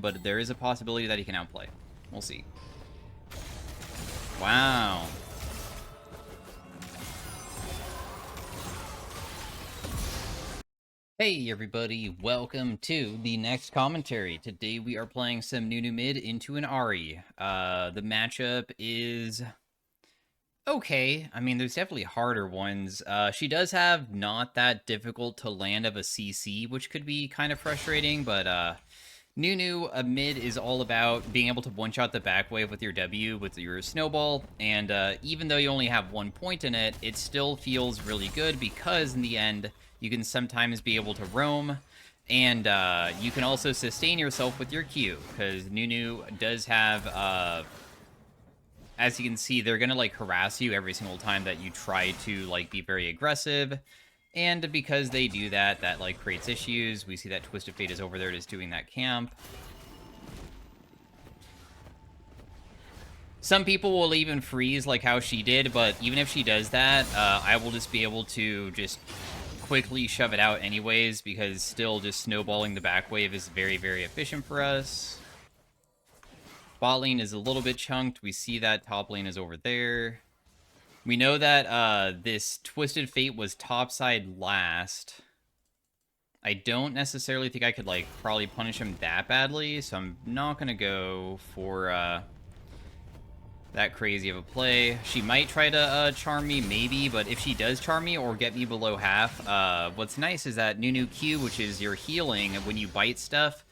but there is a possibility that he can outplay. We'll see. Wow. Hey everybody, welcome to the next commentary. Today we are playing some NUNU mid into an Ahri. The matchup is okay. I mean, there's definitely harder ones. She does have not that difficult to land of a CC, which could be kind of frustrating, but NUNU mid is all about being able to one-shot the back wave with your W, with your snowball, and even though you only have 1 point in it, it still feels really good because in the end, you can sometimes be able to roam, and you can also sustain yourself with your Q, because NUNU does have, as you can see, they're gonna, like, harass you every single time that you try to, like, be very aggressive, and because they do that, that, like, creates issues. We see that Twisted Fate is over there just doing that camp. Some people will even freeze like how she did, but even if she does that, I will just be able to just quickly shove it out anyways, because still just snowballing the back wave is very, very efficient for us. Bot lane is a little bit chunked. We see that top lane is over there. We know that this Twisted Fate was topside last. I don't necessarily think I could, like, probably punish him that badly, so I'm not going to go for that crazy of a play. She might try to charm me, maybe, but if she does charm me or get me below half, what's nice is that NUNU Q, which is your healing, when you bite stuff,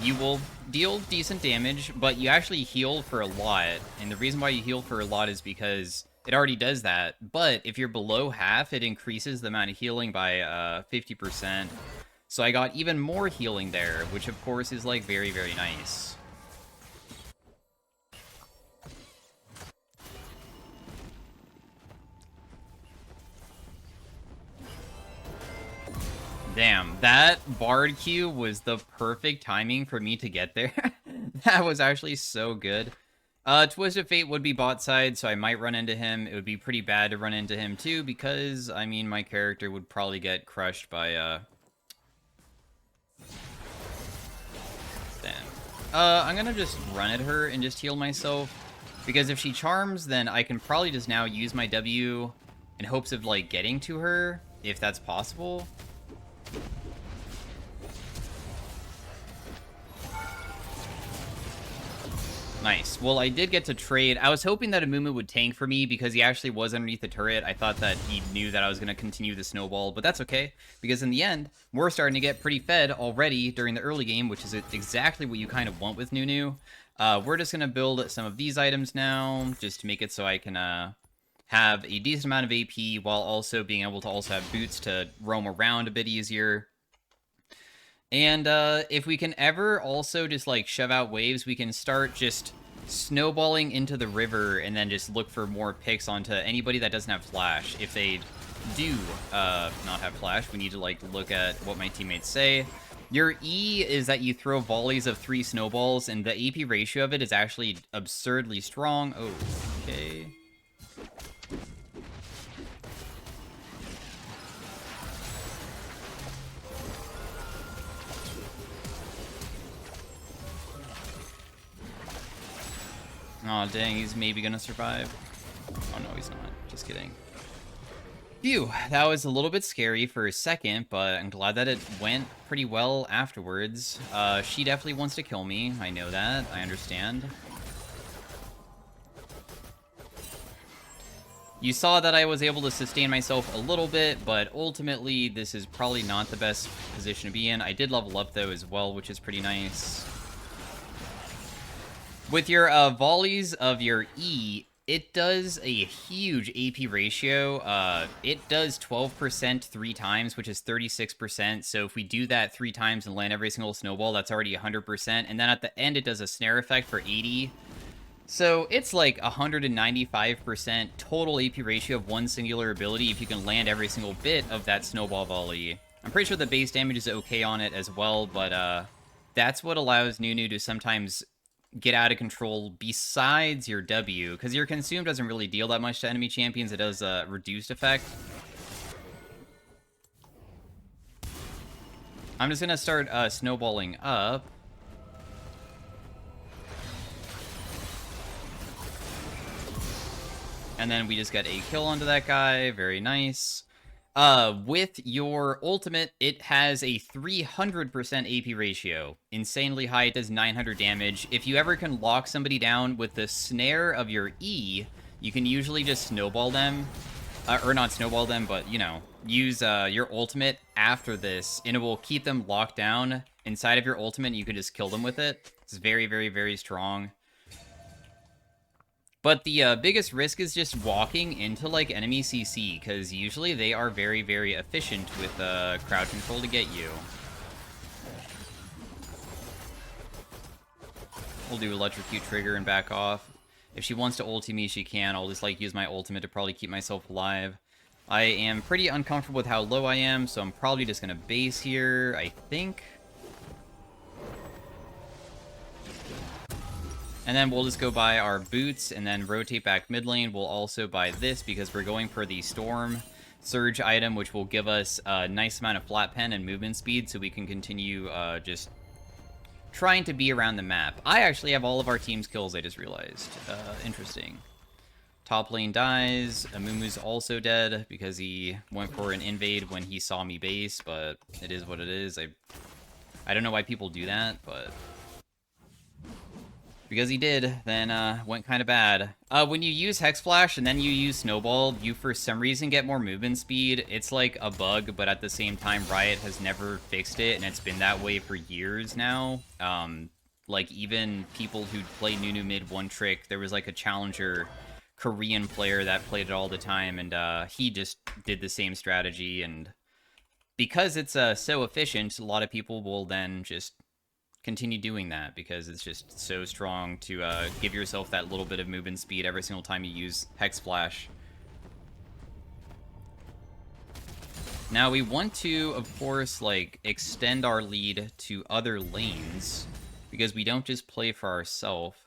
you will deal decent damage, but you actually heal for a lot, and the reason why you heal for a lot is because it already does that, but if you're below half, it increases the amount of healing by 50%, so I got even more healing there, which of course is, like, very, very nice. Damn, that Bard Q was the perfect timing for me to get there. That was actually so good. Twisted Fate would be bot side, so I might run into him. It would be pretty bad to run into him too, because, I mean, my character would probably get crushed by, Damn. I'm gonna just run at her and just heal myself, because if she charms, then I can probably just now use my W in hopes of, like, getting to her, if that's possible. Nice. Well, I did get to trade. I was hoping that Amumu would tank for me because he actually was underneath the turret. I thought that he knew that I was going to continue the snowball, but that's okay, because in the end, we're starting to get pretty fed already during the early game, which is exactly what you kind of want with NUNU. We're just going to build some of these items now, just to make it so I can have a decent amount of AP, while also being able to also have boots to roam around a bit easier. And if we can ever also just, like, shove out waves, we can start just snowballing into the river and then just look for more picks onto anybody that doesn't have flash. If they do not have flash, we need to, like, look at what my teammates say. Your E is that you throw volleys of 3 snowballs, and the AP ratio of it is actually absurdly strong. Oh, okay. Aw, dang, he's maybe gonna survive. Oh, no, he's not. Just kidding. Phew, that was a little bit scary for a second, but I'm glad that it went pretty well afterwards. She definitely wants to kill me. I know that. I understand. You saw that I was able to sustain myself a little bit, but ultimately, this is probably not the best position to be in. I did level up, though, as well, which is pretty nice. With your volleys of your E, it does a huge AP ratio. It does 12% 3 times, which is 36%. So if we do that 3 times and land every single snowball, that's already 100%. And then at the end, it does a snare effect for 80. So it's like 195% total AP ratio of one singular ability if you can land every single bit of that snowball volley. I'm pretty sure the base damage is okay on it as well, but that's what allows NUNU to sometimes get out of control besides your W, because your Consume doesn't really deal that much to enemy champions. It does a reduced effect. I'm just gonna start snowballing up. And then we just get a kill onto that guy. Very nice. With your ultimate, it has a 300% AP ratio. Insanely high. It does 900 damage. If you ever can lock somebody down with the snare of your E, you can usually just snowball them. Or not snowball them, but, you know, use your ultimate after this, and it will keep them locked down inside of your ultimate, and you can just kill them with it. It's very, very, very strong. But the biggest risk is just walking into, like, enemy CC, because usually they are very, very efficient with crowd control to get you. We'll do electrocute trigger and back off. If she wants to ulti me, she can. I'll just, like, use my ultimate to probably keep myself alive. I am pretty uncomfortable with how low I am, so I'm probably just gonna base here, I think. And then we'll just go buy our boots and then rotate back mid lane. We'll also buy this because we're going for the Storm Surge item, which will give us a nice amount of flat pen and movement speed so we can continue just trying to be around the map. I actually have all of our team's kills, I just realized. Interesting. Top lane dies. Amumu's also dead because he went for an invade when he saw me base, but it is what it is. I don't know why people do that, but because he did, then went kind of bad. When you use Hex Flash and then you use Snowball, you for some reason get more movement speed. It's like a bug, but at the same time, Riot has never fixed it, and it's been that way for years now. Like, even people who play NUNU MID one trick, there was like a challenger Korean player that played it all the time, and he just did the same strategy, and because it's so efficient, a lot of people will then just continue doing that because it's just so strong to give yourself that little bit of movement speed every single time you use Hex Flash. Now we want to, of course, like, extend our lead to other lanes because we don't just play for ourselves.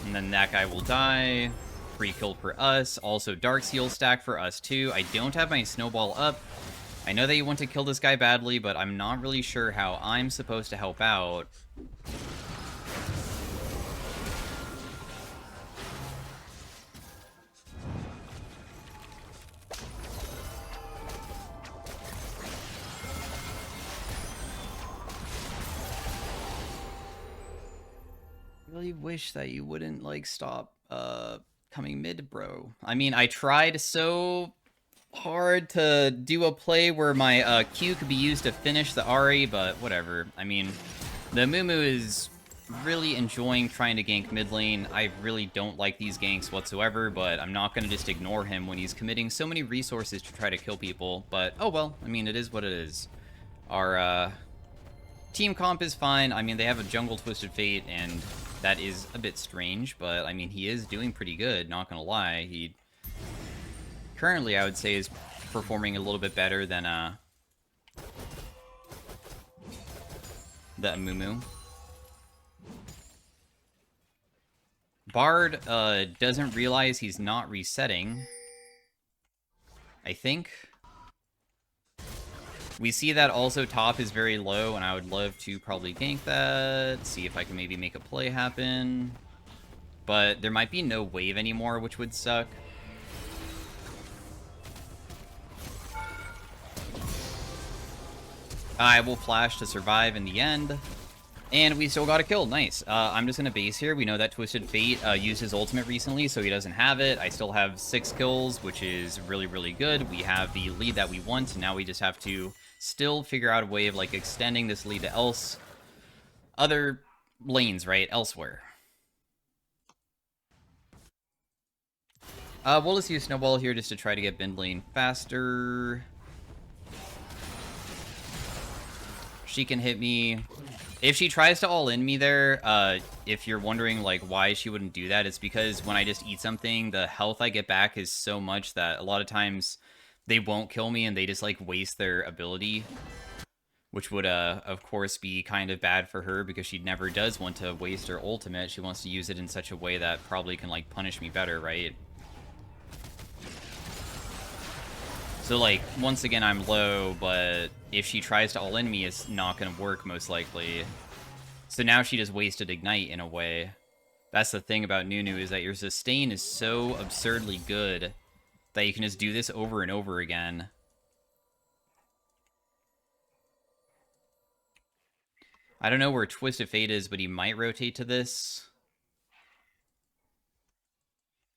And then that guy will die. Free kill for us. Also, Dark Seal stack for us, too. I don't have my Snowball up. I know that you want to kill this guy badly, but I'm not really sure how I'm supposed to help out. Really wish that you wouldn't, like, stop coming mid, bro. I mean, I tried so hard to do a play where my Q could be used to finish the Ahri, but whatever. I mean, the Mumu is really enjoying trying to gank mid lane. I really don't like these ganks whatsoever, but I'm not going to just ignore him when he's committing so many resources to try to kill people. But, oh well, I mean, it is what it is. Our team comp is fine. I mean, they have a jungle Twisted Fate, and that is a bit strange, but I mean, he is doing pretty good, not gonna lie. He currently, I would say, is performing a little bit better than the Amumu. Bard doesn't realize he's not resetting, I think. We see that also top is very low, and I would love to probably gank that, see if I can maybe make a play happen. But there might be no wave anymore, which would suck. I will flash to survive in the end. And we still got a kill. Nice. I'm just going to base here. We know that Twisted Fate used his ultimate recently, so he doesn't have it. I still have 6 kills, which is really, really good. We have the lead that we want, and now we just have to still figure out a way of, like, extending this lead to other lanes, right? Elsewhere. We'll just use Snowball here just to try to get mid lane faster. She can hit me. If she tries to all-in me there, if you're wondering, like, why she wouldn't do that, it's because when I just eat something, the health I get back is so much that a lot of times they won't kill me and they just, like, waste their ability. Which would, of course, be kind of bad for her because she never does want to waste her ultimate. She wants to use it in such a way that probably can, like, punish me better, right? So, like, once again, I'm low, but if she tries to all-in me, it's not going to work, most likely. So now she just wasted Ignite, in a way. That's the thing about NUNU, is that your sustain is so absurdly good that you can just do this over and over again. I don't know where Twisted Fate is, but he might rotate to this.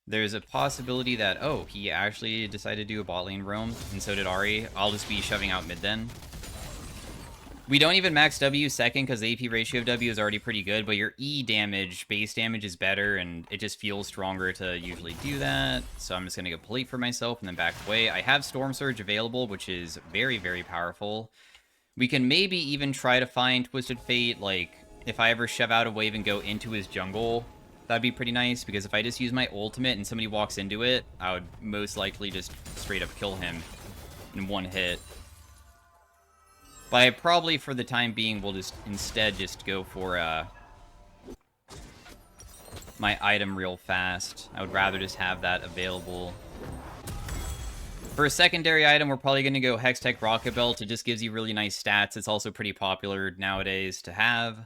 There's a possibility that, oh, he actually decided to do a bot lane roam, and so did Ahri. I'll just be shoving out mid then. We don't even max W second because the AP ratio of W is already pretty good, but your E damage, base damage is better, and it just feels stronger to usually do that. So I'm just going to go plate for myself and then back away. I have Storm Surge available, which is very, very powerful. We can maybe even try to find Twisted Fate, like, if I ever shove out a wave and go into his jungle, that'd be pretty nice, because if I just use my ultimate and somebody walks into it, I would most likely just straight up kill him in one hit. But I probably, for the time being, will just instead just go for my item real fast. I would rather just have that available. For a secondary item, we're probably going to go Hextech Rocket Belt. It just gives you really nice stats. It's also pretty popular nowadays to have.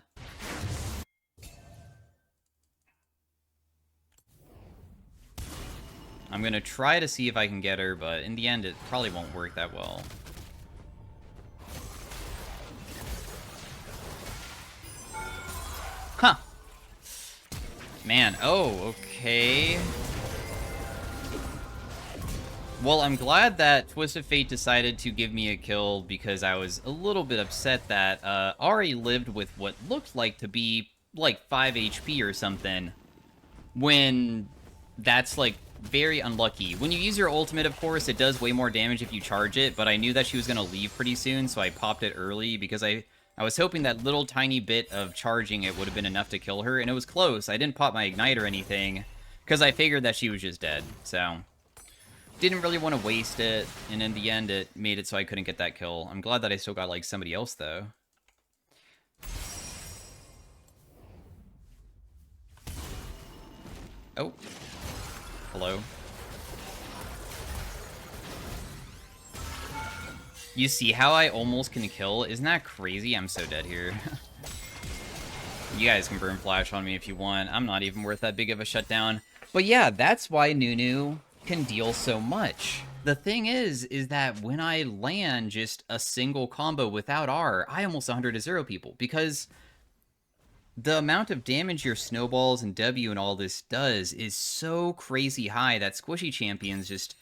I'm going to try to see if I can get her, but in the end, it probably won't work that well. Huh. Man, oh, okay. Well, I'm glad that Twisted Fate decided to give me a kill, because I was a little bit upset that Ahri lived with what looked like to be, like, 5 HP or something, when that's, like, very unlucky. When you use your ultimate, of course, it does way more damage if you charge it, but I knew that she was going to leave pretty soon, so I popped it early, because I was hoping that little tiny bit of charging it would have been enough to kill her, and it was close. I didn't pop my Ignite or anything, because I figured that she was just dead, so didn't really want to waste it, and in the end, it made it so I couldn't get that kill. I'm glad that I still got, like, somebody else, though. Oh. Hello. You see how I almost can kill? Isn't that crazy? I'm so dead here. You guys can burn flash on me if you want. I'm not even worth that big of a shutdown. But yeah, that's why NUNU can deal so much. The thing is that when I land just a single combo without R, I almost 100-0 people, because the amount of damage your snowballs and W and all this does is so crazy high that squishy champions just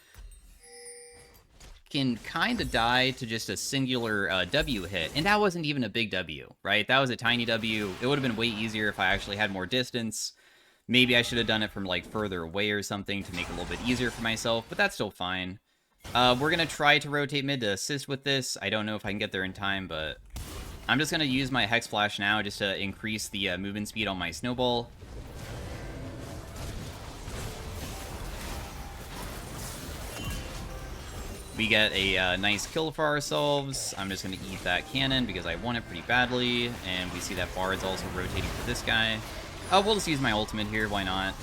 can kind of die to just a singular W hit. And that wasn't even a big W, right? That was a tiny W. It would have been way easier if I actually had more distance. Maybe I should have done it from, like, further away or something to make it a little bit easier for myself, but that's still fine. We're going to try to rotate mid to assist with this. I don't know if I can get there in time, but I'm just going to use my Hex Flash now just to increase the movement speed on my Snowball. We get a nice kill for ourselves. I'm just going to eat that cannon because I want it pretty badly, and we see that Bard's also rotating for this guy. We'll just use my ultimate here, why not?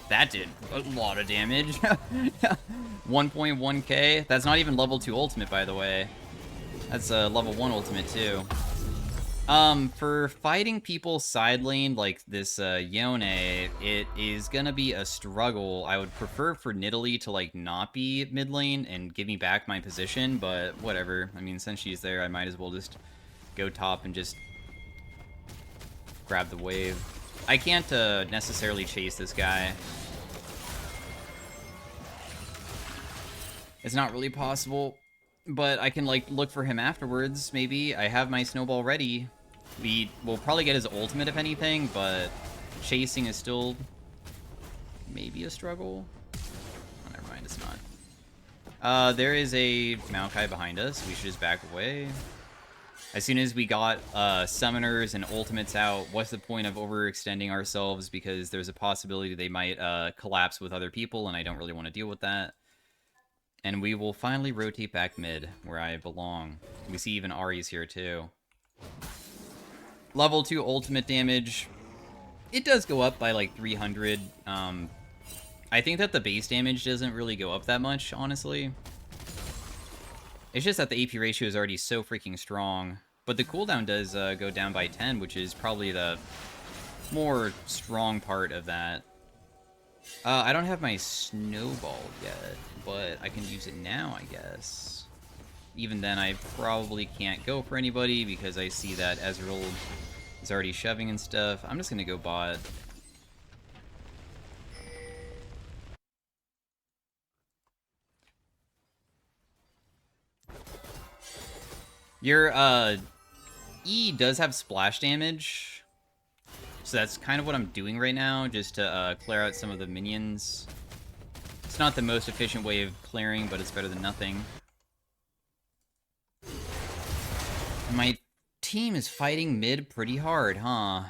That did a lot of damage. 1.1k. That's not even level 2 ultimate, by the way. That's a level 1 ultimate, too. For fighting people side lane like this Yone, it is gonna be a struggle. I would prefer for Nidalee to, like, not be mid lane and give me back my position, but whatever. I mean, since she's there, I might as well just go top and just grab the wave. I can't necessarily chase this guy. It's not really possible, but I can, like, look for him afterwards, maybe. I have my Snowball ready. We will probably get his ultimate, if anything, but chasing is still maybe a struggle. Oh, never mind, it's not. There is a Maokai behind us. We should just back away. As soon as we got summoners and ultimates out, what's the point of overextending ourselves? Because there's a possibility they might collapse with other people, and I don't really want to deal with that. And we will finally rotate back mid, where I belong. We see even Ahri's here, too. Level 2 ultimate damage. It does go up by, like, 300. I think that the base damage doesn't really go up that much, honestly. It's just that the AP ratio is already so freaking strong. But the cooldown does go down by 10, which is probably the more strong part of that. I don't have my snowball yet, but I can use it now, I guess. Even then, I probably can't go for anybody because I see that Ezreal is already shoving and stuff. I'm just gonna go bot. Your E does have splash damage, so that's kind of what I'm doing right now, just to clear out some of the minions. It's not the most efficient way of clearing, but it's better than nothing. My team is fighting mid pretty hard, huh?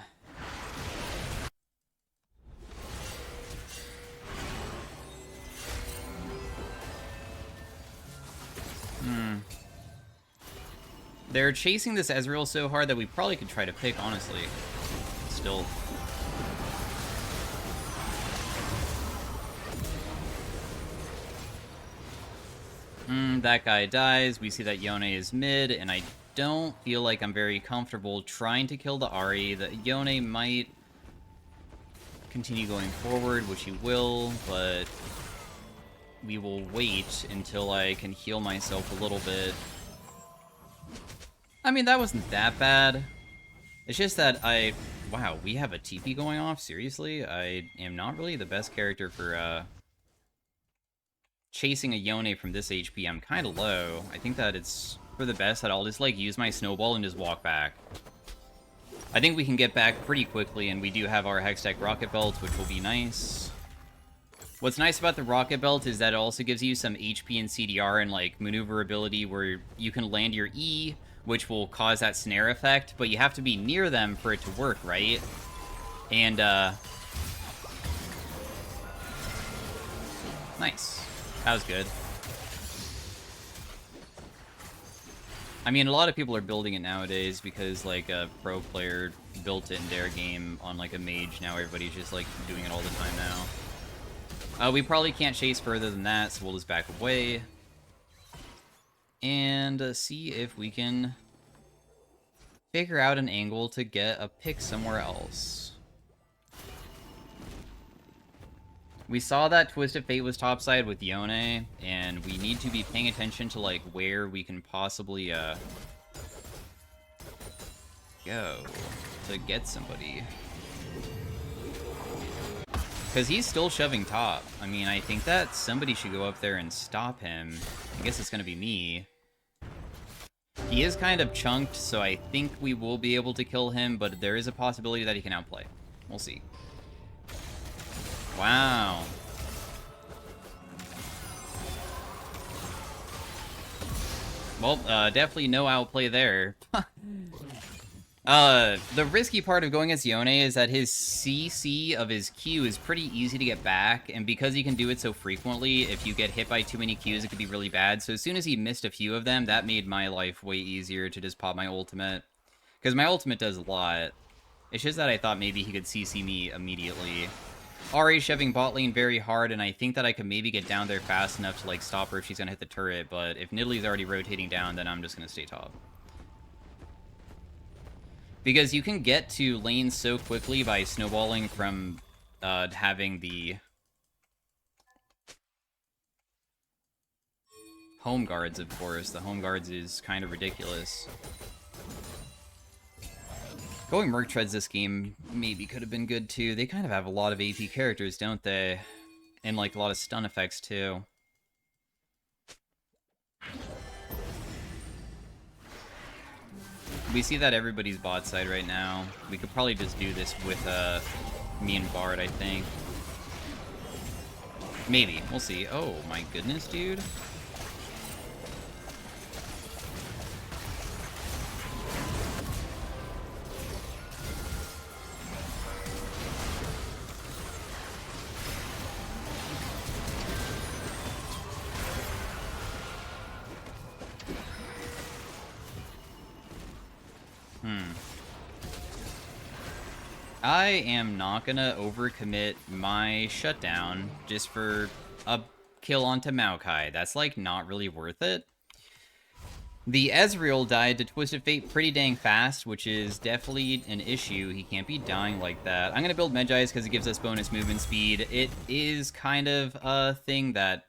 They're chasing this Ezreal so hard that we probably could try to pick, honestly. Still. That guy dies. We see that Yone is mid, and I don't feel like I'm very comfortable trying to kill the Ahri. The Yone might continue going forward, which he will, but we will wait until I can heal myself a little bit. I mean, that wasn't that bad. It's just that wow, we have a TP going off? Seriously? I am not really the best character for, chasing a Yone from this HP. I'm kind of low. I think that it's for the best that I'll just, like, use my snowball and just walk back. I think we can get back pretty quickly, and we do have our Hextech Rocket Belt, which will be nice. What's nice about the Rocket Belt is that it also gives you some HP and CDR and, like, maneuverability where you can land your E, which will cause that snare effect, but you have to be near them for it to work, right? And, nice. That was good. I mean, a lot of people are building it nowadays because, like, a pro player built it in their game on, like, a mage. Now everybody's just, like, doing it all the time now. We probably can't chase further than that, so we'll just back away. And see if we can figure out an angle to get a pick somewhere else. We saw that Twisted Fate was topside with Yone, and we need to be paying attention to, like, where we can possibly, go to get somebody. Because he's still shoving top. I mean, I think that somebody should go up there and stop him. I guess it's gonna be me. He is kind of chunked, so I think we will be able to kill him, but there is a possibility that he can outplay. We'll see. Wow. Well, definitely no outplay there. The risky part of going against Yone is that his CC of his Q is pretty easy to get back, and because he can do it so frequently, if you get hit by too many Qs, it could be really bad. So as soon as he missed a few of them, that made my life way easier to just pop my ultimate. Because my ultimate does a lot. It's just that I thought maybe he could CC me immediately. Ahri shoving bot lane very hard, and I think that I could maybe get down there fast enough to, like, stop her if she's gonna hit the turret, but if Nidalee's already rotating down, then I'm just gonna stay top. Because you can get to lanes so quickly by snowballing from having the home guards, of course. The home guards is kind of ridiculous. Going Merc Treads this game maybe could have been good, too. They kind of have a lot of AP characters, don't they? And, like, a lot of stun effects, too. We see that everybody's bot side right now. We could probably just do this with me and Bard, I think. Maybe. We'll see. Oh, my goodness, dude. I am not gonna overcommit my shutdown just for a kill onto Maokai. That's, like, not really worth it. The Ezreal died to Twisted Fate pretty dang fast, which is definitely an issue. He can't be dying like that. I'm gonna build Medjai's because it gives us bonus movement speed. It is kind of a thing that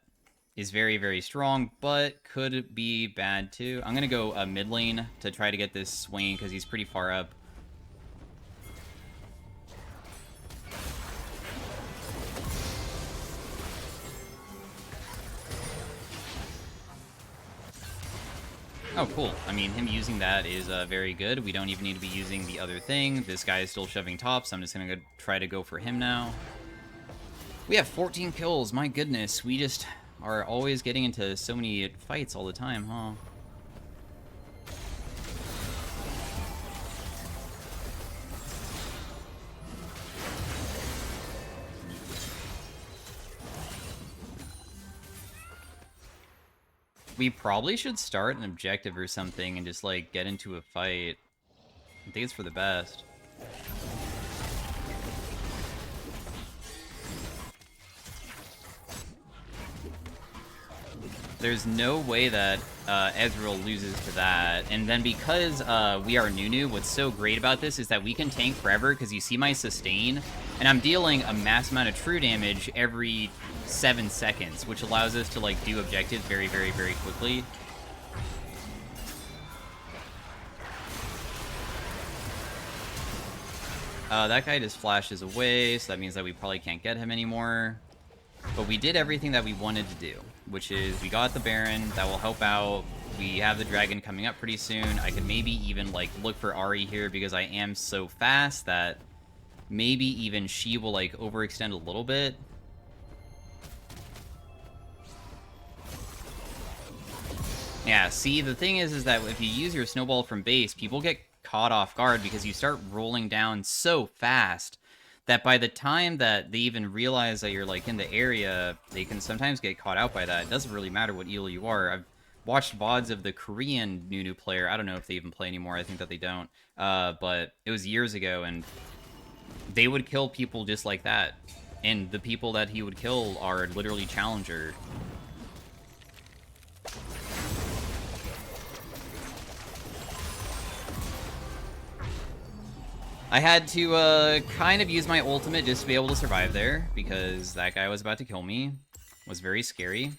is very, very strong, but could be bad too. I'm gonna go mid lane to try to get this swing because he's pretty far up. Oh, cool. I mean, him using that is very good. We don't even need to be using the other thing. This guy is still shoving top, so I'm just going to try to go for him now. We have 14 kills. My goodness. We just are always getting into so many fights all the time, huh? We probably should start an objective or something and just, like, get into a fight. I think it's for the best. There's no way that Ezreal loses to that. And then because we are NUNU, what's so great about this is that we can tank forever because you see my sustain, and I'm dealing a mass amount of true damage every 7 seconds, which allows us to, like, do objectives very, very, very quickly. That guy just flashes away, so that means that we probably can't get him anymore. But we did everything that we wanted to do, which is we got the Baron. That will help out. We have the Dragon coming up pretty soon. I could maybe even, like, look for Ahri here because I am so fast that maybe even she will, like, overextend a little bit. Yeah, see, the thing is that if you use your snowball from base, people get caught off guard because you start rolling down so fast that by the time that they even realize that you're, like, in the area, they can sometimes get caught out by that. It doesn't really matter what elo you are. I've watched VODs of the Korean NUNU player. I don't know if they even play anymore. I think that they don't. But it was years ago, and they would kill people just like that. And the people that he would kill are literally challenger. I had to kind of use my ultimate just to be able to survive there, because that guy was about to kill me. It was very scary.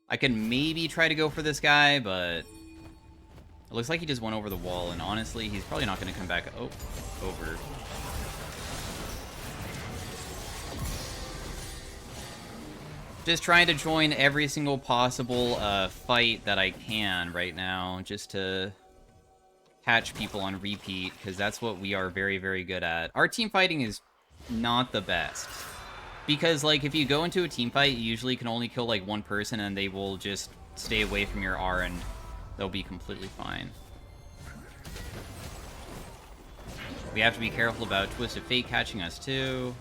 I can maybe try to go for this guy, but it looks like he just went over the wall, and honestly, he's probably not going to come back over. Just trying to join every single possible fight that I can right now, just to catch people on repeat, because that's what we are very, very good at. Our team fighting is not the best. Because, like, if you go into a team fight, you usually can only kill, like, one person, and they will just stay away from your R, and they'll be completely fine. We have to be careful about Twisted Fate catching us, too.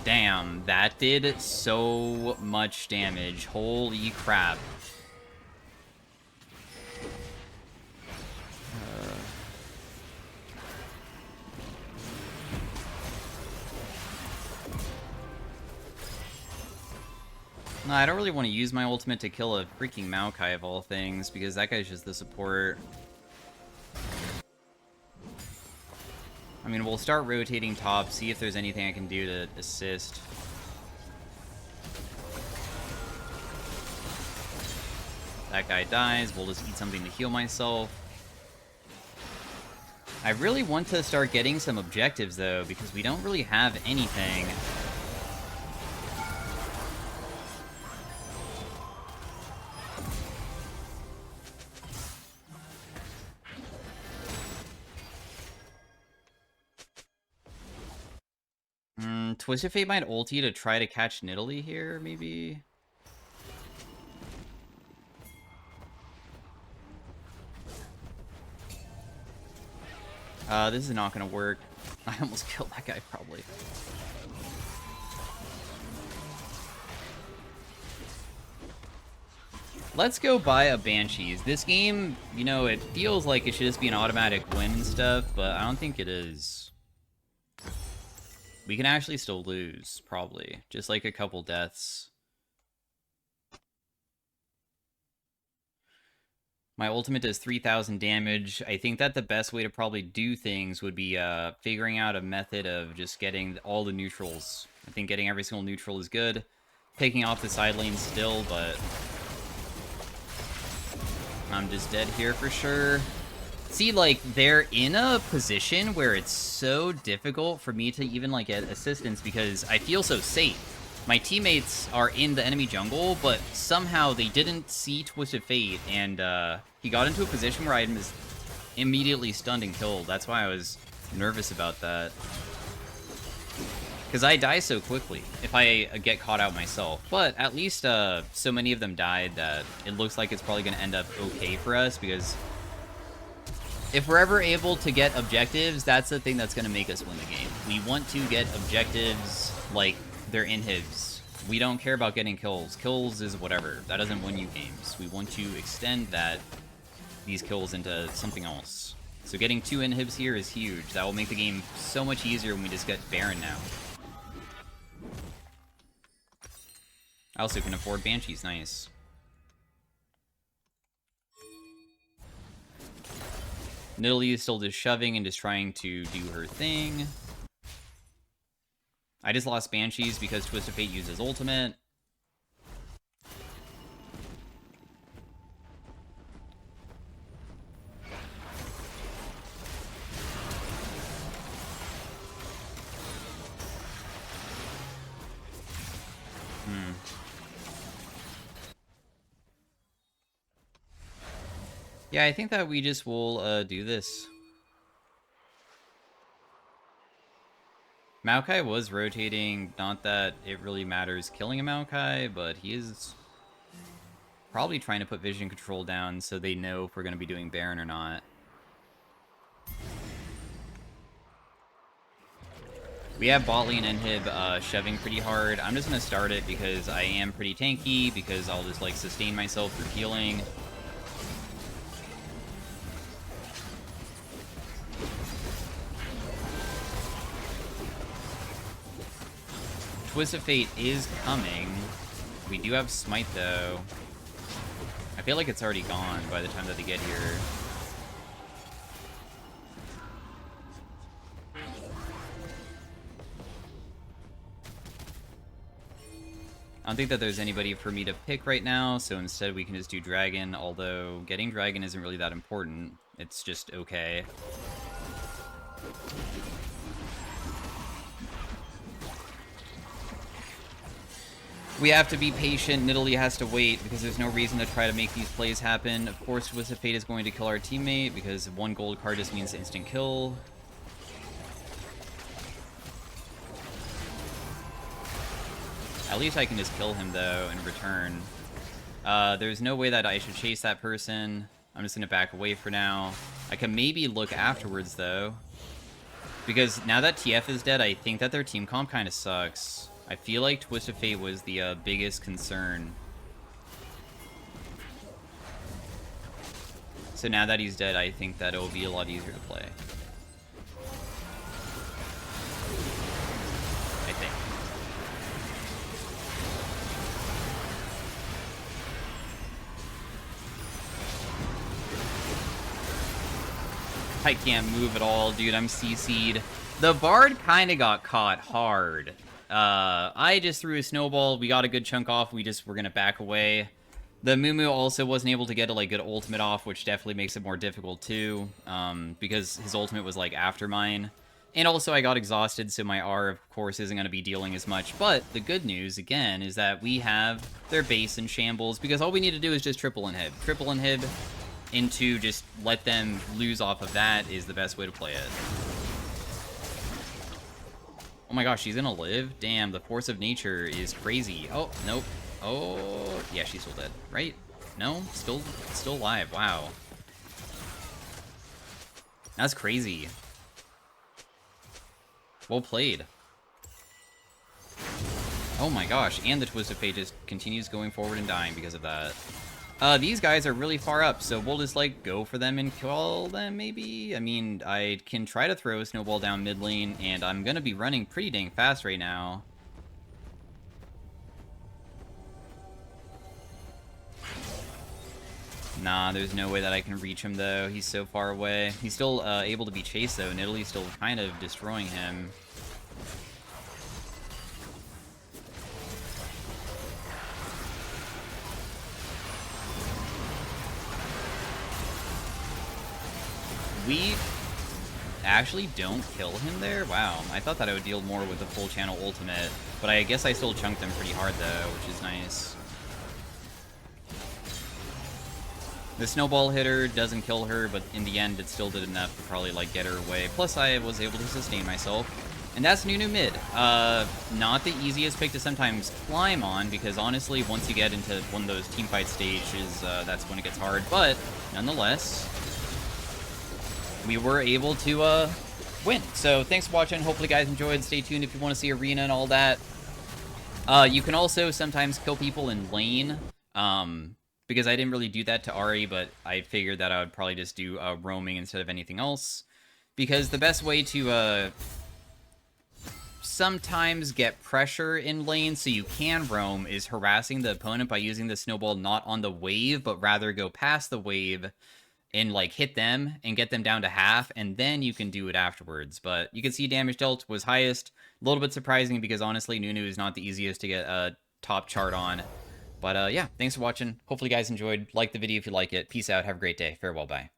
Damn, that did so much damage. Holy crap. No, I don't really want to use my ultimate to kill a freaking Maokai of all things, because that guy's just the support. I mean, we'll start rotating top, see if there's anything I can do to assist. That guy dies, we'll just eat something to heal myself. I really want to start getting some objectives, though, because we don't really have anything. Twisted Fate might ulti to try to catch Nidalee here, maybe? This is not gonna work. I almost killed that guy, probably. Let's go buy a Banshees. This game, you know, it feels like it should just be an automatic win and stuff, but I don't think it is. We can actually still lose, probably. Just like a couple deaths. My ultimate does 3,000 damage. I think that the best way to probably do things would be figuring out a method of just getting all the neutrals. I think getting every single neutral is good. Picking off the side lane still, but I'm just dead here for sure. See, like, they're in a position where it's so difficult for me to even, like, get assistance because I feel so safe. My teammates are in the enemy jungle, but somehow they didn't see Twisted Fate, and he got into a position where I was immediately stunned and killed. That's why I was nervous about that. Because I die so quickly if I get caught out myself. But at least so many of them died that it looks like it's probably going to end up okay for us, because if we're ever able to get objectives, that's the thing that's going to make us win the game. We want to get objectives like they're inhibs. We don't care about getting kills. Kills is whatever. That doesn't win you games. We want to extend these kills into something else. So getting 2 inhibs here is huge. That will make the game so much easier when we just get Baron now. I also can afford Banshees. Nice. Nidalee is still just shoving and just trying to do her thing. I just lost Banshees because Twisted Fate uses ultimate. Yeah, I think that we just will do this. Maokai was rotating, not that it really matters killing a Maokai, but he is probably trying to put vision control down so they know if we're going to be doing Baron or not. We have bot lane inhib shoving pretty hard. I'm just going to start it because I am pretty tanky, because I'll just like sustain myself through healing. Twisted Fate is coming. We do have Smite, though. I feel like it's already gone by the time that they get here. I don't think that there's anybody for me to pick right now, so instead we can just do Dragon, although getting Dragon isn't really that important. It's just okay. We have to be patient. Nidalee has to wait because there's no reason to try to make these plays happen. Of course, Twisted Fate is going to kill our teammate because 1 gold card just means instant kill. At least I can just kill him, though, in return. There's no way that I should chase that person. I'm just going to back away for now. I can maybe look afterwards, though. Because now that TF is dead, I think that their team comp kind of sucks. I feel like Twisted Fate was the biggest concern. So now that he's dead, I think that it will be a lot easier to play. I think. I can't move at all, dude. I'm CC'd. The Bard kind of got caught hard. I just threw a snowball. We got a good chunk off. We're gonna back away. The Mumu also wasn't able to get a like good ultimate off, which definitely makes it more difficult too, because his ultimate was like after mine. And also I got exhausted, so my R of course isn't gonna be dealing as much. But the good news again is that we have their base in shambles, because all we need to do is just triple inhib. Triple inhib into just let them lose off of that is the best way to play it. Oh my gosh, she's gonna live? Damn, the force of nature is crazy. Oh, nope. Oh, yeah, she's still dead, right? No? Still alive. Wow. That's crazy. Well played. Oh my gosh, and the Twist of Fate just continues going forward and dying because of that. These guys are really far up, so we'll just, like, go for them and kill them, maybe? I mean, I can try to throw a snowball down mid lane, and I'm gonna be running pretty dang fast right now. Nah, there's no way that I can reach him, though. He's so far away. He's still able to be chased, though, and Italy's still kind of destroying him. We actually don't kill him there? Wow, I thought that I would deal more with the full channel ultimate, but I guess I still chunked him pretty hard, though, which is nice. The snowball hitter doesn't kill her, but in the end, it still did enough to probably, like, get her away. Plus, I was able to sustain myself. And that's NUNU Mid. Not the easiest pick to sometimes climb on, because honestly, once you get into one of those teamfight stages, that's when it gets hard. But, nonetheless, we were able to, win. So, thanks for watching. Hopefully, you guys enjoyed. Stay tuned if you want to see Arena and all that. You can also sometimes kill people in lane. Because I didn't really do that to Ari, but I figured that I would probably just do roaming instead of anything else. Because the best way to sometimes get pressure in lane so you can roam is harassing the opponent by using the snowball not on the wave, but rather go past the wave and, like, hit them and get them down to half, and then you can do it afterwards. But you can see damage dealt was highest. A little bit surprising because, honestly, NUNU is not the easiest to get a top chart on. But, yeah, thanks for watching. Hopefully you guys enjoyed. Like the video if you like it. Peace out. Have a great day. Farewell. Bye.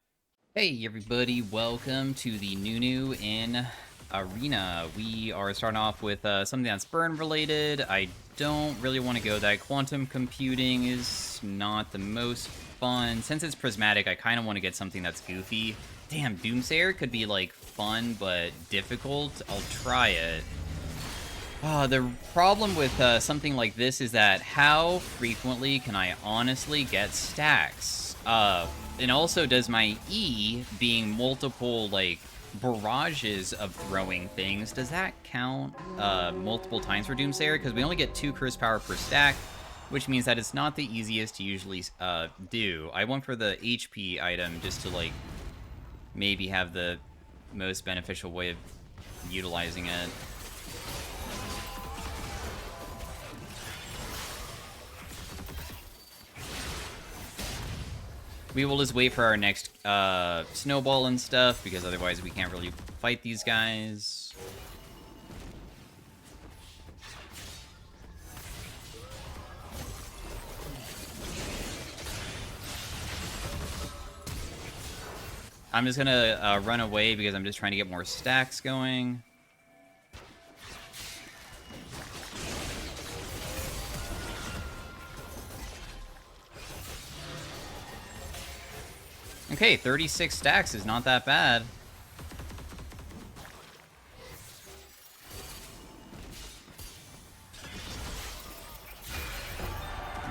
Hey, everybody. Welcome to the NUNU in Arena. We are starting off with something that's burn-related. I don't really want to go that. Quantum computing is not the most fun. Since it's prismatic, I kind of want to get something that's goofy. Damn, Doomsayer could be, like, fun but difficult. I'll try it. The problem with something like this is that how frequently can I honestly get stacks? And also, does my E being multiple, like, barrages of throwing things, does that count multiple times for Doomsayer? Because we only get 2 curse power per stack, which means that it's not the easiest to usually do. I went for the HP item just to, like, maybe have the most beneficial way of utilizing it. We will just wait for our next snowball and stuff, because otherwise we can't really fight these guys. I'm just gonna run away because I'm just trying to get more stacks going. Okay, 36 stacks is not that bad.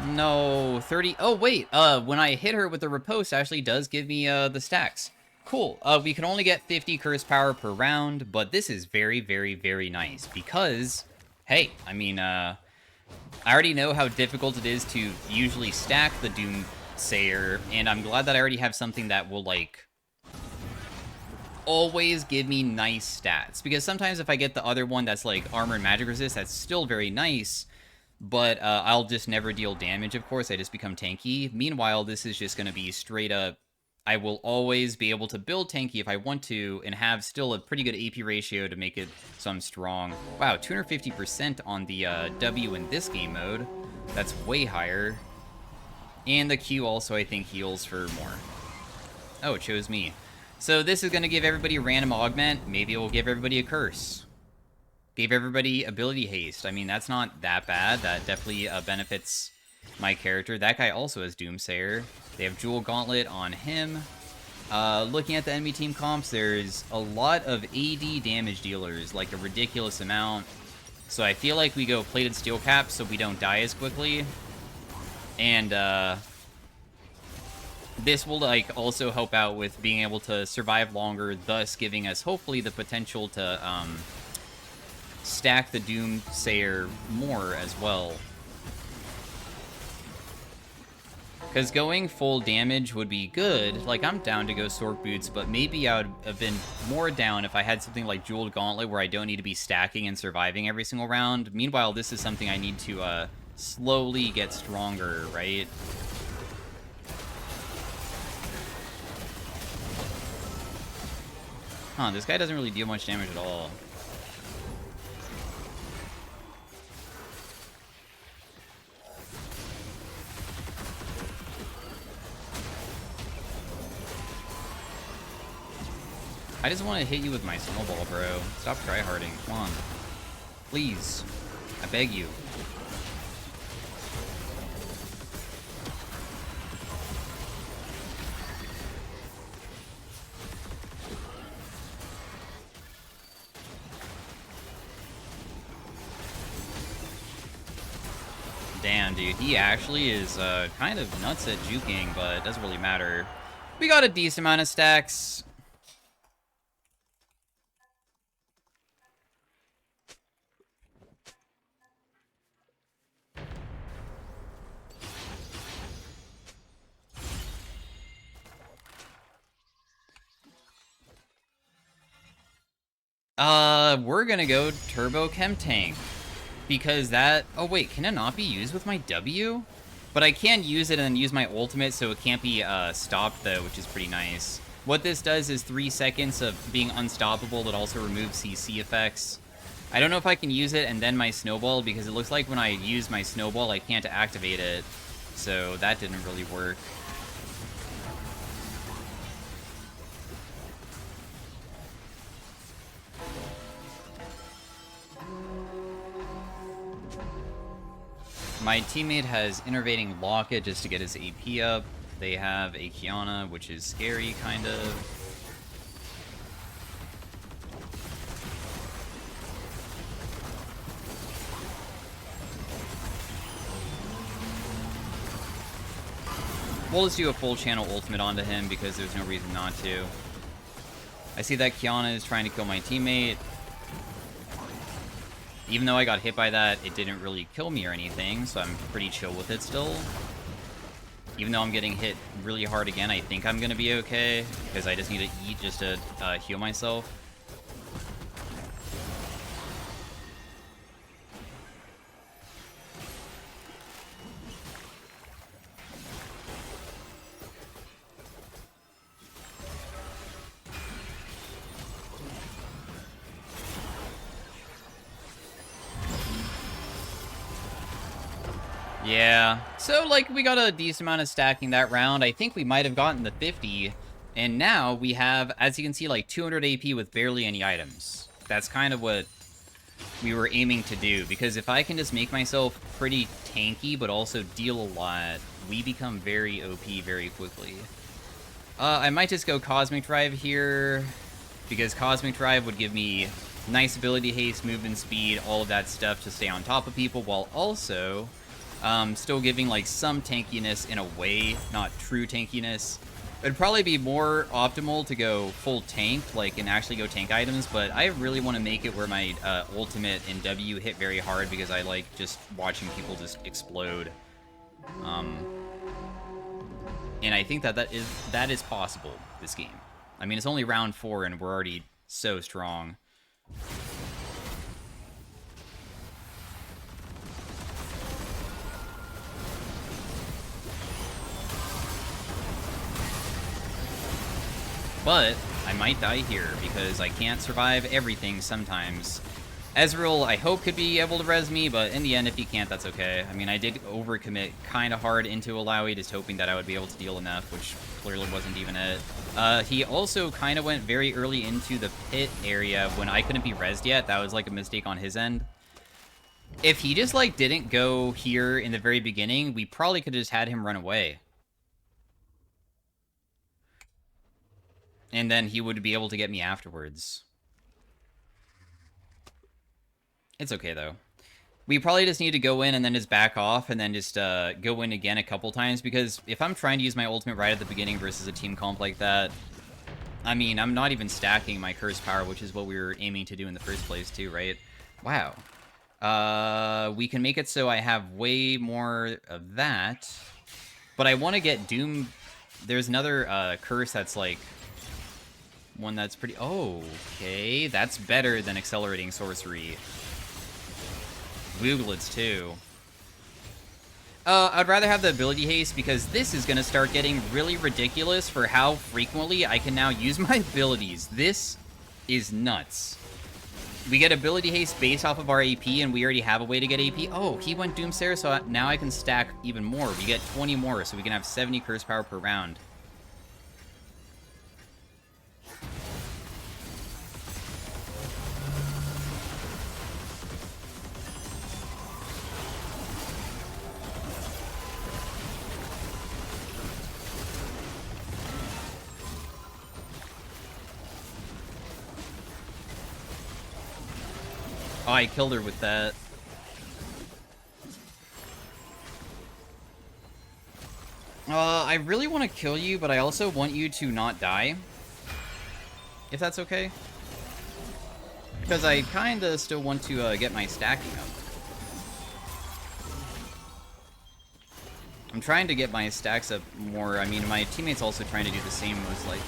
No, 30... Oh, wait, when I hit her with the riposte, actually does give me, the stacks. Cool, we can only get 50 curse power per round, but this is very, very, very nice, because, hey, I mean, I already know how difficult it is to usually stack the Doomsayer, and I'm glad that I already have something that will, like, always give me nice stats. Because sometimes if I get the other one that's, like, armor and magic resist, that's still very nice, but I'll just never deal damage, of course. I just become tanky. Meanwhile, this is just going to be straight up, I will always be able to build tanky if I want to, and have still a pretty good AP ratio to make it so I'm strong. Wow, 250% on the W in this game mode. That's way higher. And the Q also, I think, heals for more. Oh, it chose me. So this is going to give everybody a random augment. Maybe it will give everybody a curse. Gave everybody ability haste. I mean, that's not that bad. That definitely benefits my character. That guy also has Doomsayer. They have Jewel Gauntlet on him. Looking at the enemy team comps, there's a lot of AD damage dealers, like a ridiculous amount. So I feel like we go Plated Steel Cap so we don't die as quickly. And this will, like, also help out with being able to survive longer, thus giving us hopefully the potential to stack the Doomsayer more as well. Because going full damage would be good. Like, I'm down to go Sword Boots, but maybe I would have been more down if I had something like Jeweled Gauntlet where I don't need to be stacking and surviving every single round. Meanwhile, this is something I need to slowly get stronger, right? Huh, this guy doesn't really deal much damage at all. I just want to hit you with my snowball, bro. Stop tryharding. Come on. Please. I beg you. Damn, dude. He actually is kind of nuts at juking, but it doesn't really matter. We got a decent amount of stacks. We're gonna go Turbo Chem Tank. Because that... Oh, wait, can it not be used with my W? But I can use it and then use my ultimate, so it can't be stopped, though, which is pretty nice. What this does is 3 seconds of being unstoppable that also removes CC effects. I don't know if I can use it and then my Snowball, because it looks like when I use my Snowball, I can't activate it. So that didn't really work. My teammate has Innervating Locket just to get his AP up. They have a Kiana, which is scary, kind of. We'll just do a full channel ultimate onto him because there's no reason not to. I see that Kiana is trying to kill my teammate. Even though I got hit by that, it didn't really kill me or anything, so I'm pretty chill with it still. Even though I'm getting hit really hard again, I think I'm gonna be okay, because I just need to eat just to heal myself. Yeah, so, like, we got a decent amount of stacking that round. I think we might have gotten the 50, and now we have, as you can see, like, 200 AP with barely any items. That's kind of what we were aiming to do, because if I can just make myself pretty tanky, but also deal a lot, we become very OP very quickly. I might just go Cosmic Drive here, because Cosmic Drive would give me nice ability haste, movement speed, all of that stuff to stay on top of people, while also... still giving, like, some tankiness in a way, not true tankiness. It'd probably be more optimal to go full tank, like, and actually go tank items, but I really want to make it where my ultimate and W hit very hard because I like just watching people just explode. And I think that is possible, this game. I mean, it's only round 4 and we're already so strong. But I might die here because I can't survive everything sometimes. Ezreal, I hope, could be able to res me, but in the end, if he can't, that's okay. I mean, I did overcommit kind of hard into Alawi, just hoping that I would be able to deal enough, which clearly wasn't even it. He also kind of went very early into the pit area when I couldn't be resed yet. That was like a mistake on his end. If he just, like, didn't go here in the very beginning, we probably could have just had him run away. And then he would be able to get me afterwards. It's okay, though. We probably just need to go in and then just back off and then just go in again a couple times, because if I'm trying to use my ultimate right at the beginning versus a team comp like that, I mean, I'm not even stacking my curse power, which is what we were aiming to do in the first place, too, right? Wow. We can make it so I have way more of that. But I want to get Doom... There's another curse that's like... One that's pretty... Oh, okay. That's better than Accelerating Sorcery. Wooglets, too. I'd rather have the ability haste because this is going to start getting really ridiculous for how frequently I can now use my abilities. This is nuts. We get ability haste based off of our AP, and we already have a way to get AP. Oh, he went Doomsayer, so now I can stack even more. We get 20 more, so we can have 70 curse power per round. Oh, I killed her with that. I really want to kill you, but I also want you to not die. If that's okay. Because I kind of still want to get my stacking up. I'm trying to get my stacks up more. I mean, my teammate's also trying to do the same, most likely.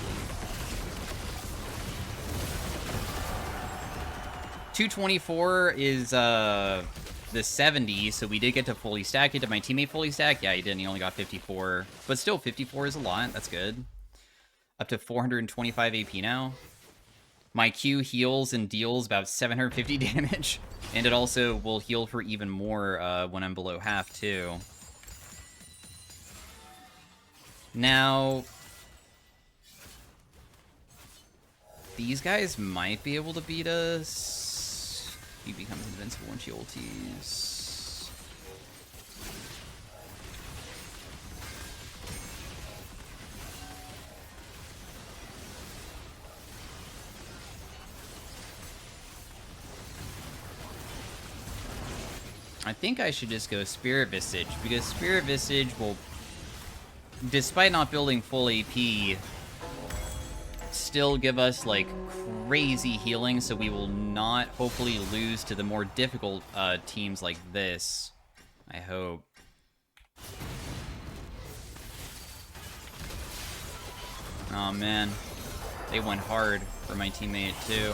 224 is the 70, so we did get to fully stack it. Did my teammate fully stack? Yeah, he didn't. He only got 54. But still, 54 is a lot. That's good. Up to 425 AP now. My Q heals and deals about 750 damage. And it also will heal for even more when I'm below half, too. Now... These guys might be able to beat us. He becomes invincible when she ulties. I think I should just go Spirit Visage, because Spirit Visage will, despite not building full AP, still give us like crazy healing, so we will not hopefully lose to the more difficult teams like this. I hope. Oh man, they went hard for my teammate too.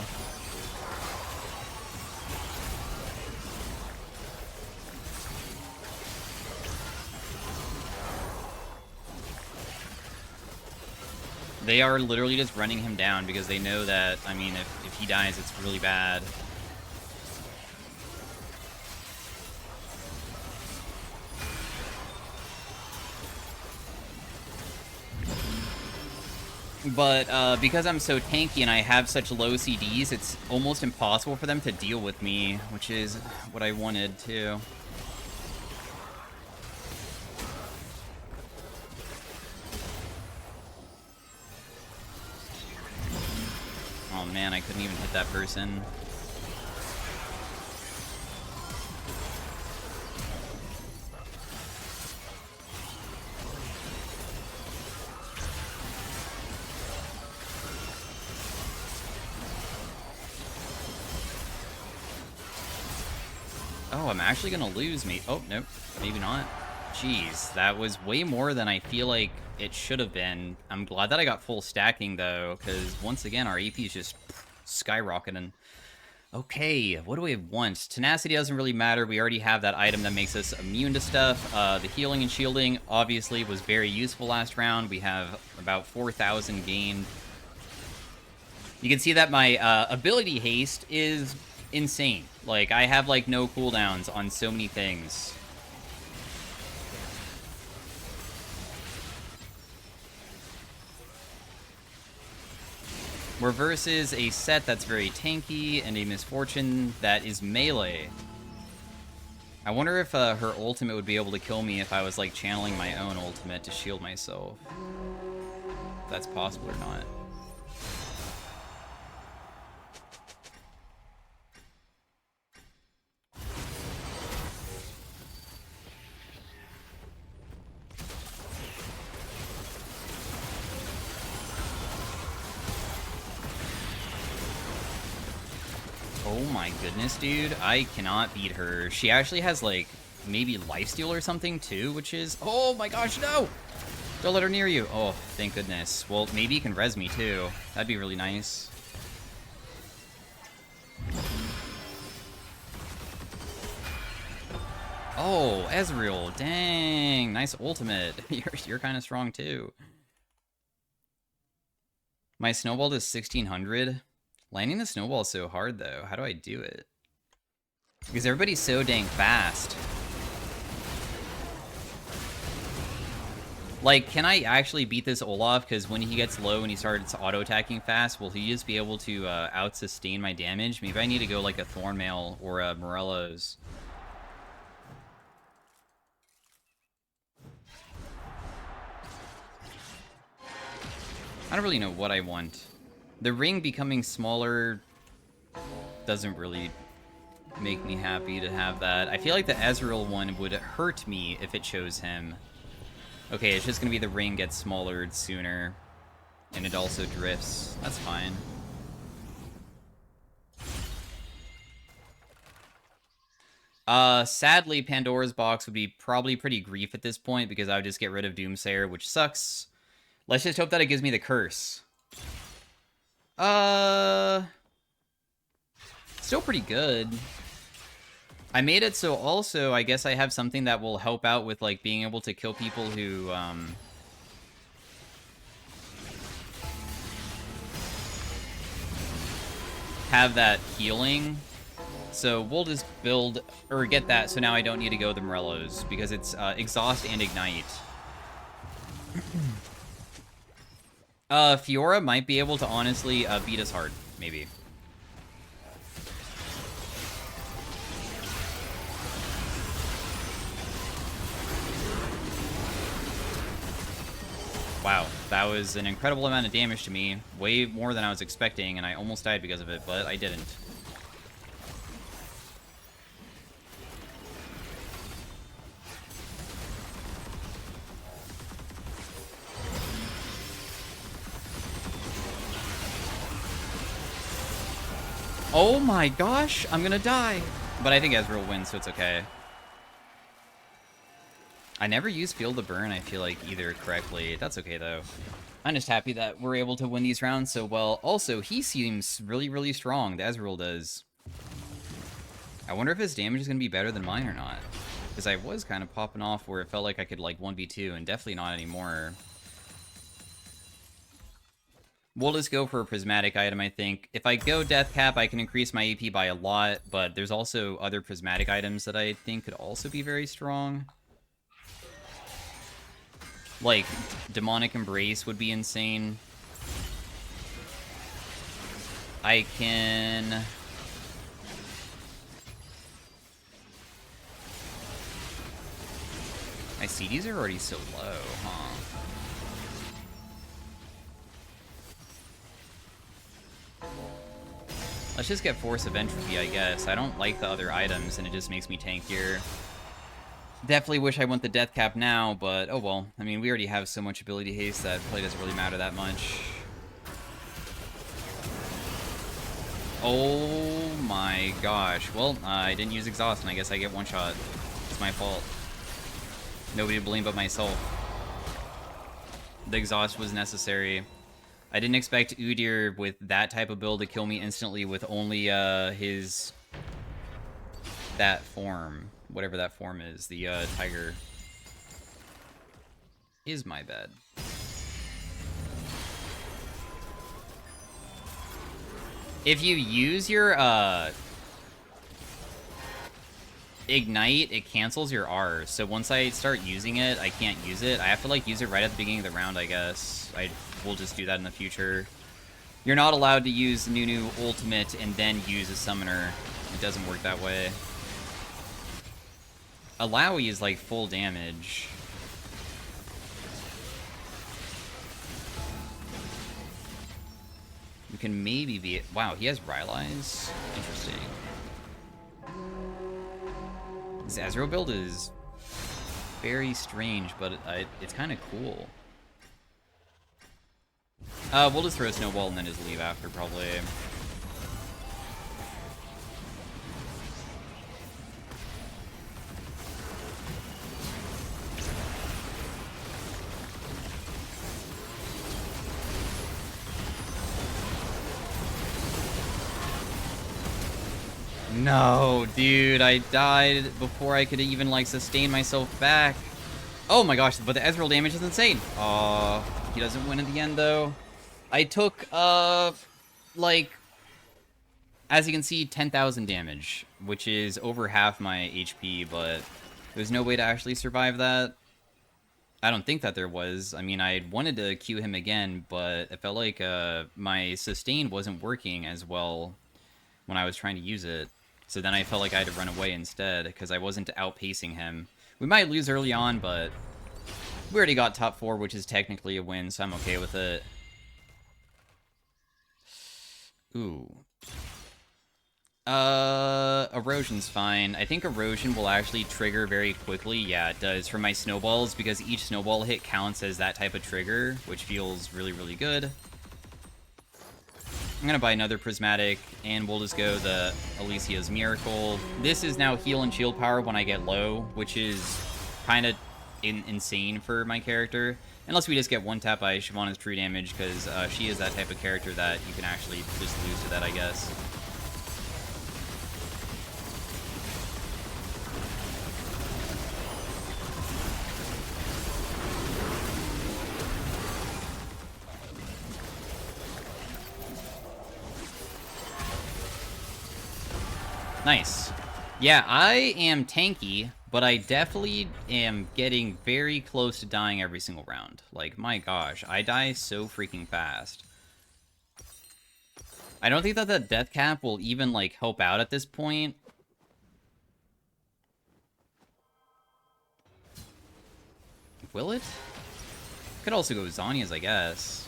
They are literally just running him down because they know that, I mean, if he dies, it's really bad. But because I'm so tanky and I have such low CDs, it's almost impossible for them to deal with me, which is what I wanted too. Oh man, I couldn't even hit that person. Oh, I'm actually gonna lose me. Oh, nope. Maybe not. Jeez, that was way more than I feel like it should have been. I'm glad that I got full stacking, though, because once again, our AP is just skyrocketing. Okay, what do we want? Tenacity doesn't really matter. We already have that item that makes us immune to stuff. The healing and shielding, obviously, was very useful last round. We have about 4,000 gained. You can see that my ability haste is insane. Like, I have, like, no cooldowns on so many things. We're versus a set that's very tanky and a misfortune that is melee. I wonder if her ultimate would be able to kill me if I was, like, channeling my own ultimate to shield myself. If that's possible or not. Oh my goodness, dude. I cannot beat her. She actually has, like, maybe lifesteal or something, too, which is... Oh my gosh, no! Don't let her near you. Oh, thank goodness. Well, maybe you can res me, too. That'd be really nice. Oh, Ezreal. Dang. Nice ultimate. You're kind of strong, too. My snowball is 1600. Landing the snowball is so hard, though. How do I do it? Because everybody's so dang fast. Like, can I actually beat this Olaf? Because when he gets low and he starts auto-attacking fast, will he just be able to out-sustain my damage? Maybe I need to go like a Thornmail or a Morello's. I don't really know what I want. The ring becoming smaller doesn't really make me happy to have that. I feel like the Ezreal one would hurt me if it chose him. Okay, it's just gonna be the ring gets smaller sooner. And it also drifts. That's fine. Sadly, Pandora's Box would be probably pretty grief at this point because I would just get rid of Doomsayer, which sucks. Let's just hope that it gives me the curse. Still pretty good. I made it so also, I guess I have something that will help out with, like, being able to kill people who, have that healing. So we'll just build, or get that, so now I don't need to go the Morello's, because it's, Exhaust and Ignite. Fiora might be able to honestly, beat us hard, maybe. Wow, that was an incredible amount of damage to me. Way more than I was expecting, and I almost died because of it, but I didn't. Oh my gosh, I'm gonna die. But I think Ezreal wins, so it's okay. I never use Feel the Burn, I feel like, either correctly. That's okay, though. I'm just happy that we're able to win these rounds so well. Also, he seems really, really strong. The Ezreal does. I wonder if his damage is going to be better than mine or not. Because I was kind of popping off where it felt like I could, like, 1v2, and definitely not anymore. We'll just go for a prismatic item, I think. If I go Death Cap, I can increase my AP by a lot, but there's also other prismatic items that I think could also be very strong. Like, Demonic Embrace would be insane. I can... My CDs are already so low, huh? Let's just get Force of Entropy, I guess. I don't like the other items, and it just makes me tankier. Definitely wish I went the Death Cap now, but oh well. I mean, we already have so much ability haste that play doesn't really matter that much. Oh my gosh. Well, I didn't use Exhaust, and I guess I get one shot. It's my fault. Nobody to blame but myself. The Exhaust was necessary. I didn't expect Udyr with that type of build to kill me instantly with only his... that form. Whatever that form is. The tiger. Is my bad. If you use your Ignite, it cancels your R. So once I start using it, I can't use it. I have to like use it right at the beginning of the round, I guess. We'll just do that in the future. You're not allowed to use NUNU Ultimate and then use a Summoner. It doesn't work that way. Alawi is like full damage. We can maybe be... Wow, he has Rylai's? Interesting. This Ezreal build is very strange, but it's kind of cool. We'll just throw a snowball and then just leave after, probably. No, dude, I died before I could even, like, sustain myself back. Oh my gosh, but the Ezreal damage is insane. He doesn't win in the end, though. I took, like, as you can see, 10,000 damage, which is over half my HP, but there's no way to actually survive that. I don't think that there was. I mean, I wanted to Q him again, but it felt like my sustain wasn't working as well when I was trying to use it. So then I felt like I had to run away instead, because I wasn't outpacing him. We might lose early on, but we already got top 4, which is technically a win, so I'm okay with it. Ooh. Erosion's fine. I think Erosion will actually trigger very quickly. Yeah, it does for my snowballs, because each snowball hit counts as that type of trigger, which feels really, really good. I'm gonna buy another Prismatic, and we'll just go the Alicia's Miracle. This is now heal and shield power when I get low, which is kind of insane for my character. Unless we just get one tap by Shyvana's true damage, because she is that type of character that you can actually just lose to that, I guess. Nice. Yeah, I am tanky, but I definitely am getting very close to dying every single round. Like, my gosh, I die so freaking fast. I don't think that the death cap will even, like, help out at this point. Will it? Could also go Zhonya's, I guess.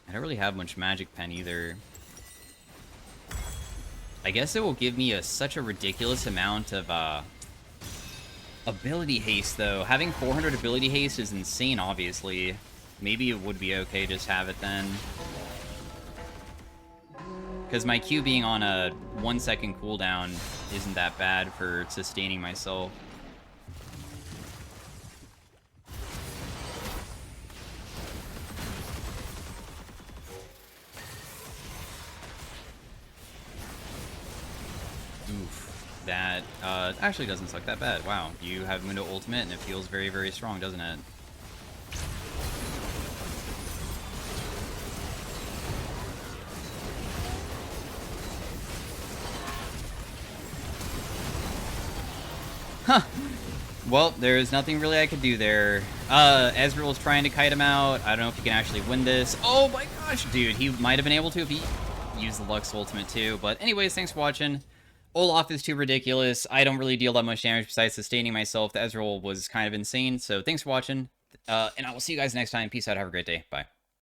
I don't really have much magic pen either. I guess it will give me such a ridiculous amount of ability haste, though. Having 400 ability haste is insane, obviously. Maybe it would be okay to just have it then. Because my Q being on a 1-second cooldown isn't that bad for sustaining myself. Oof. That actually doesn't suck that bad. Wow, you have Mundo Ultimate and it feels very, very strong, doesn't it? Huh. Well, there's nothing really I could do there. Ezreal's trying to kite him out. I don't know if he can actually win this. Oh my gosh, dude. He might have been able to if he used the Lux ultimate too. But anyways, thanks for watching. Olaf is too ridiculous. I don't really deal that much damage besides sustaining myself. The Ezreal was kind of insane. So thanks for watching. And I will see you guys next time. Peace out. Have a great day. Bye.